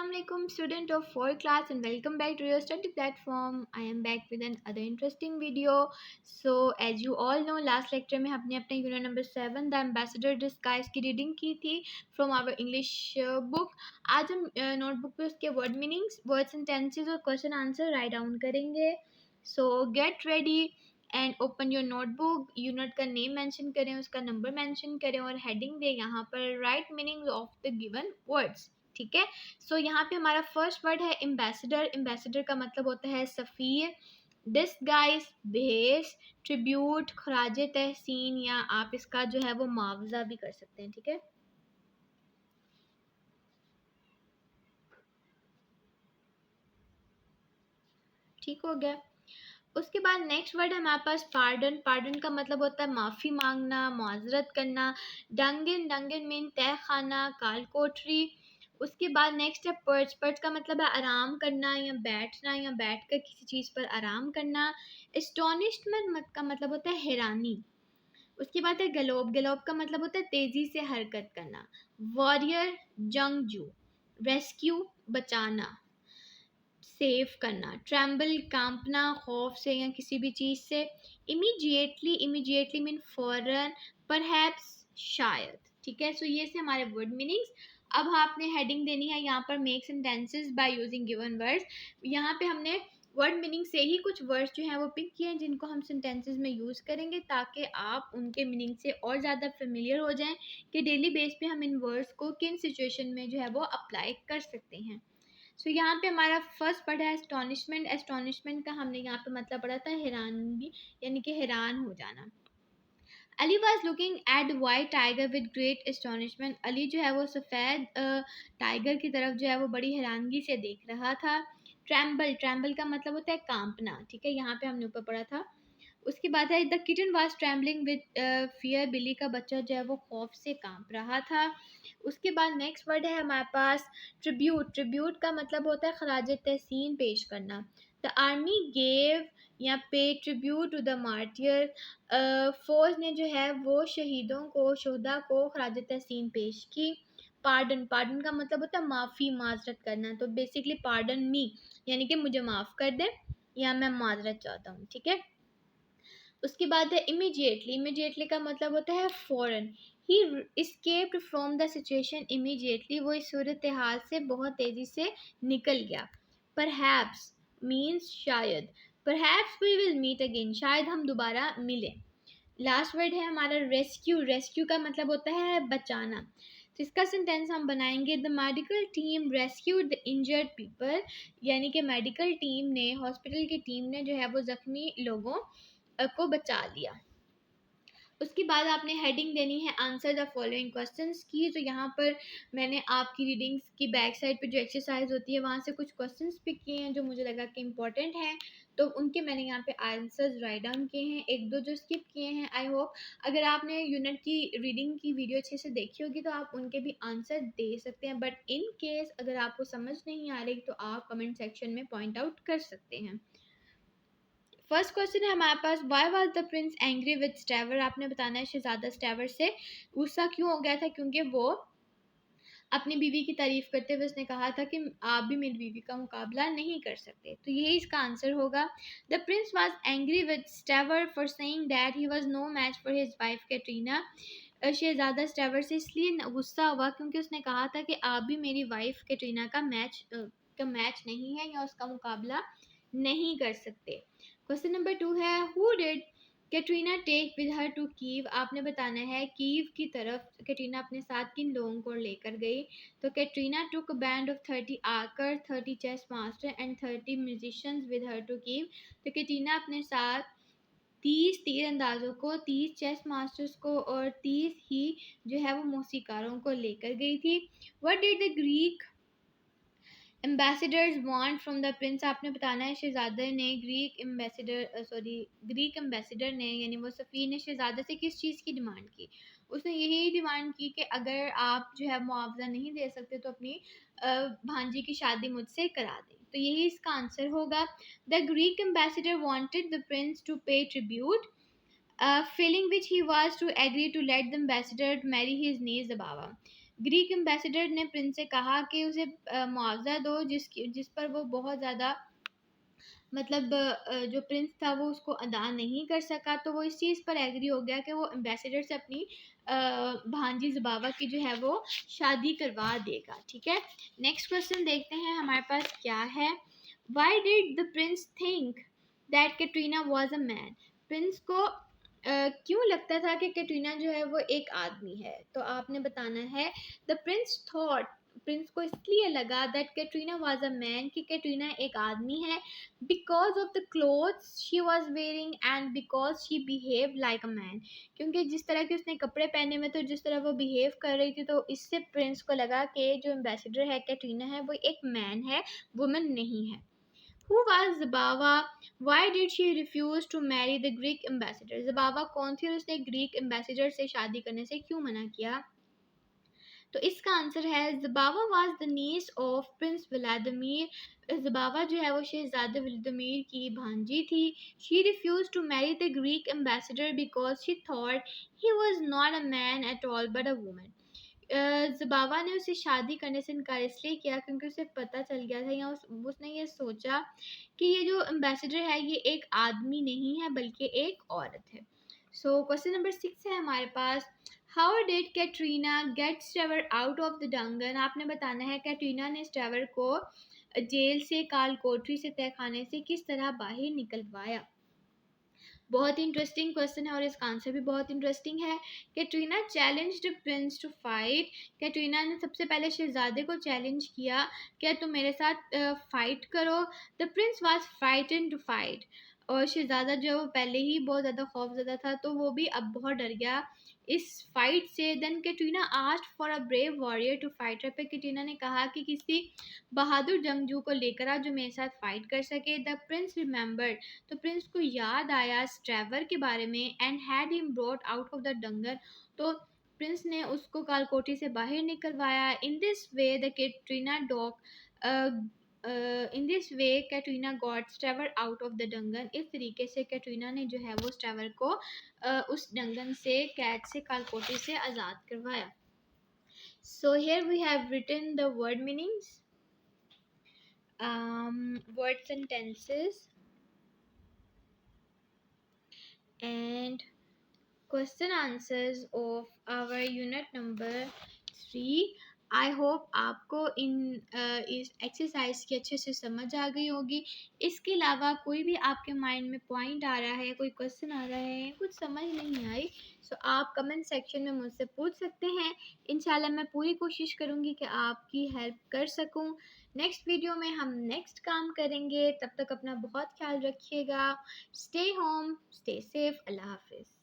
Assalamualaikum student of 4th class and welcome back to your study platform. I am back with another interesting video. So as you all know last lecture में हमने अपने unit number 7 The Ambassador Disguise की reading की थी from our English book. आज हम notebook पे उसके word meanings, words and tenses और question answer write down करेंगे. So get ready and open your notebook. Unit का नेम मेंशन करें, उसका नंबर मेंशन करें और हेडिंग दे यहाँ पर right meaning of the given words. ठीक है. सो यहाँ पे हमारा फर्स्ट वर्ड है एम्बेसडर. एम्बेसडर का मतलब होता है सफ़ीर. डिस्गाइज भेष. ट्रिब्यूट खराज तहसीन या आप इसका जो है वो मुआवजा भी कर सकते हैं. ठीक है. ठीक हो गया. उसके बाद नेक्स्ट वर्ड है हमारे पास पार्डन. पार्डन का मतलब होता है माफ़ी मांगना, मुआज़रत करना. डंगिन. डंगिन मीन तह खाना, काल कोठरी. उसके बाद नेक्स्ट है पर्च. पर्च का मतलब है आराम करना या बैठना या बैठ कर किसी चीज़ पर आराम करना. एस्टोनिशमेंट का मतलब होता है हैरानी. उसके बाद है गलोब. गलोब का मतलब होता है तेज़ी से हरकत करना. वॉरियर जंगजू. रेस्क्यू बचाना, सेव करना. ट्रैम्बल कांपना खौफ से या किसी भी चीज़ से. इमीडिएटली. इमीडिएटली मीन फौरन. परहैप्स शायद. ठीक है. सो ये से हमारे वर्ड मीनिंग्स. अब आपने हेडिंग देनी है यहाँ पर make sentences by using given words. यहाँ पे हमने वर्ड मीनिंग से ही कुछ वर्ड्स जो हैं वो पिक किए हैं जिनको हम सेंटेंसेस में यूज़ करेंगे ताकि आप उनके मीनिंग से और ज़्यादा फेमिलियर हो जाएं कि डेली बेस पे हम इन वर्ड्स को किन सिचुएशन में जो है वो अप्लाई कर सकते हैं. सो यहाँ पे हमारा फर्स्ट वर्ड है एस्टोनिशमेंट. एस्टोनिशमेंट का हमने यहाँ पे मतलब पढ़ा था हैरानगी यानी कि हैरान हो जाना. Ali was looking at white tiger with great astonishment. Ali जो है वो सफ़ेद टाइगर की तरफ जो है वो बड़ी हैरानगी से देख रहा था. ट्रैम्बल. ट्रैम्बल का मतलब होता है कांपना. ठीक है. यहाँ पे हमने ऊपर पढ़ा था. उसके बाद है the kitten was trembling with fear. बिल्ली का बच्चा जो है वो खौफ से कांप रहा था. उसके बाद नेक्स्ट वर्ड है हमारे पास ट्रिब्यूट. ट्रिब्यूट का मतलब होता है खराज तहसीन पेश करना. द आर्मी गेव या पे ट्रिब्यूट टू द मार्टियर. फौज ने जो है वो शहीदों को शोहदा को खराज तहसीन पेश की. पार्डन. पार्डन का मतलब होता है माफ़ी माजरत करना. तो बेसिकली पार्डन मी यानी कि मुझे माफ़ कर दे या मैं माजरत चाहता हूँ. ठीक है. उसके बाद है इमीडिएटली. इमीडिएटली का मतलब होता है फ़ौरन. He escaped from the situation immediately. वो इस सूरत हाल से बहुत तेज़ी से निकल गया. परहैप्स मीन्स शायद. Perhaps we will meet again. शायद हम दोबारा मिलें. लास्ट वर्ड है हमारा रेस्क्यू. रेस्क्यू का मतलब होता है बचाना. तो इसका सेंटेंस हम बनाएंगे the medical team rescued the injured people. यानी कि मेडिकल टीम ने हॉस्पिटल की टीम ने जो है वो ज़ख्मी लोगों को बचा लिया. उसके बाद आपने हेडिंग देनी है आंसर द फॉलोइंग क्वेश्चंस की. तो यहाँ पर मैंने आपकी रीडिंग्स की बैक साइड पे जो एक्सरसाइज होती है वहाँ से कुछ क्वेश्चंस पिक किए हैं जो मुझे लगा कि इंपॉर्टेंट हैं. तो उनके मैंने यहाँ पे आंसर्स राइट डाउन किए हैं. एक दो जो स्किप किए हैं आई होप अगर आपने यूनिट की रीडिंग की वीडियो अच्छे से देखी होगी तो आप उनके भी आंसर दे सकते हैं. बट इन केस अगर आपको समझ नहीं आ रही तो आप कमेंट सेक्शन में पॉइंट आउट कर सकते हैं. फर्स्ट क्वेश्चन है हमारे पास why was the prince angry with Staver. आपने बताना है शहजादा स्टेवर से गुस्सा क्यों हो गया था. क्योंकि वो अपनी बीवी की तारीफ करते हुए उसने कहा था कि आप भी मेरी बीवी का मुकाबला नहीं कर सकते. तो यही इसका आंसर होगा. The prince was angry with Staver for saying that he was no match for his wife Katerina. शहजादा स्टेवर से इसलिए गुस्सा हुआ क्योंकि उसने कहा था कि आप भी मेरी वाइफ कैटरीना का मैच नहीं है या उसका मुकाबला नहीं कर सकते. क्वेश्चन नंबर 2 है who did Katrina take with her to Kiev. आपने बताना है कीव की तरफ कैटरीना अपने साथ किन लोगों को लेकर गई. तो Katrina took a band of 30 आकर 30 chess master and 30 musicians with her to Kiev. तो कैटरीना अपने साथ 30 तीरंदाजों को, 30 चेस मास्टर्स को और 30 ही जो है वो मौसीकारों को लेकर गई थी. What did the Greek ambassadors want from the Prince. आपने बताना है शहजादे ने ग्रीक एम्बेसडर ने यानी वो सफ़ीर ने शहजादे से किस चीज़ की डिमांड की. उसने यही डिमांड की कि अगर आप जो है मुआवजा नहीं दे सकते तो अपनी भांजी की शादी मुझसे करा दें. तो यही इसका आंसर होगा. The Greek ambassador wanted the prince to pay tribute feeling which he was to agree to let the ambassador marry his niece Zababa. Greek ambassador ने प्रिंस से कहा कि उसे मुआवजा दो जिस पर वो बहुत ज़्यादा मतलब जो प्रिंस था वो उसको अदा नहीं कर सका, तो वो इस चीज़ पर एग्री हो गया कि वो एम्बेसडर से अपनी भांजी ज़ुबावा की जो है वो शादी करवा देगा। ठीक है, नेक्स्ट क्वेश्चन देखते हैं हमारे पास क्या है। Why did the Prince think that Katrina was a man? Prince को क्यों लगता था कि कैटरीना जो है वो एक आदमी है? तो आपने बताना है द प्रिंस थॉट, प्रिंस को इसलिए लगा that Katrina was a man, कि कैटरीना एक आदमी है, because of the clothes she was wearing and because she behave like a man, क्योंकि जिस तरह के उसने कपड़े पहने हुए तो जिस तरह वो बिहेव कर रही थी, तो इससे प्रिंस को लगा कि जो एम्बेसडर है कैटरीना है वो एक मैन है, वुमन नहीं है। Who was Zabawa? Why did she refuse to marry the Greek ambassador? Zabawa कौन थी और उसने ग्रीक एम्बेसडर से शादी करने से क्यों मना किया? तो इसका आंसर है Zabava was the niece of prince Vladimir. Zabava जो है वो शहजादे व्लादिमीर की भांजी थी। She refuse to marry the Greek ambassador because she thought he was not a man at all but a woman. Zabava ने उसे शादी करने से इनकार इसलिए किया क्योंकि उसे पता चल गया था, या उसने ये सोचा कि ये जो एम्बेसडर है ये एक आदमी नहीं है बल्कि एक औरत है। सो क्वेश्चन नंबर 6 है हमारे पास। How did Katerina get Staver out of the dungeon? आपने बताना है कैटरीना ने स्टेवर को जेल से, काल कोठरी से, तहखाने से किस तरह बाहर निकलवाया? बहुत ही इंटरेस्टिंग क्वेश्चन है और इसका आंसर भी बहुत इंटरेस्टिंग है। Katrina challenged prince to fight. Katrina ने सबसे पहले शहजादे को चैलेंज किया, क्या तुम मेरे साथ फाइट करो। The prince was frighten to fight, और शहजादा जो है वो पहले ही बहुत ज़्यादा खौफजदा था, तो वो भी अब बहुत डर गया इस फाइट से। Then Katrina asked for a brave warrior to fight. पे कैटरीना ने कहा कि किसी बहादुर जंगजू को लेकर आ जो मेरे साथ फाइट कर सके। द प्रिंस रिमेंबर्ड, तो प्रिंस को याद आया स्ट्रेवर के बारे में, and had him brought out of the dungeon, तो प्रिंस ने उसको कालकोठी से बाहर निकलवाया। In this way the Katerina डॉग in this way Katerina got Staver out of the dungeon. इस तरीके से कैटरीना ने जो है वो स्ट्रेवर को उस डंगन से, कैद से, कालकोठी से आज़ाद करवाया। So here we have written the word meanings, word sentences, and question answers of our unit number 3। I hope आपको इस एक्सरसाइज की अच्छे से समझ आ गई होगी। इसके अलावा कोई भी आपके माइंड में पॉइंट आ रहा है, कोई क्वेश्चन आ रहा है, कुछ समझ नहीं आई, सो आप कमेंट सेक्शन में मुझसे पूछ सकते हैं। इंशाल्लाह मैं पूरी कोशिश करूँगी कि आपकी हेल्प कर सकूँ। नेक्स्ट वीडियो में हम नेक्स्ट काम करेंगे, तब तक अपना बहुत ख्याल रखिएगा। स्टे होम, स्टे सेफ, अल्लाह हाफिज़।